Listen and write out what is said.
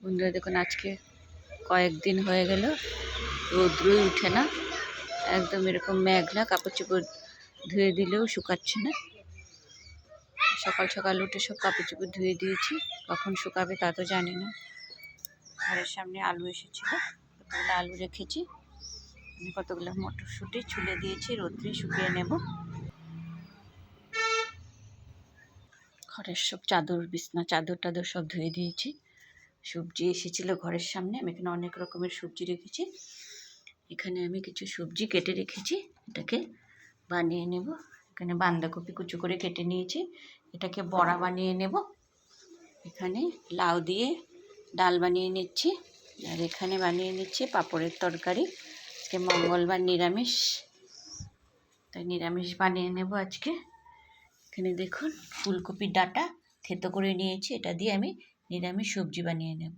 বন্ধুরা দেখুন, আজকে কয়েকদিন হয়ে গেল রৌদ্রই উঠে না, একদম এরকম মেঘলা, কাপড় চোপড় ধুয়ে দিলেও শুকাচ্ছে না। সকাল সকাল উঠে সব কাপড় চোপড় ধুয়ে দিয়েছি, কখন শুকাবে তা তো জানি না। ঘরের সামনে আলু এসেছিল, কতগুলো আলু রেখেছি, কতগুলো মটরশুঁটি ছুলে দিয়েছি, রোদ্রে শুকিয়ে নেব। ঘরের সব চাদর, বিছনা চাদর টাদর সব ধুয়ে দিয়েছি। সবজি এসেছিল ঘরের সামনে, আমি এখানে অনেক রকমের সবজি রেখেছি। এখানে আমি কিছু সবজি কেটে রেখেছি, এটাকে বানিয়ে নেব। এখানে বাঁধাকপি কুচো করে কেটে নিয়েছি, এটাকে বড়া বানিয়ে নেব। এখানে লাউ দিয়ে ডাল বানিয়ে নিচ্ছি, আর এখানে বানিয়ে নিচ্ছি পাঁপড়ের তরকারি। আজকে মঙ্গলবার, নিরামিষ, তাই নিরামিষ বানিয়ে নেব আজকে। এখানে দেখুন ফুলকপির ডাঁটা থেতো করে নিয়েছি, এটা দিয়ে আমি নিরামিষ সবজি বানিয়ে নেব।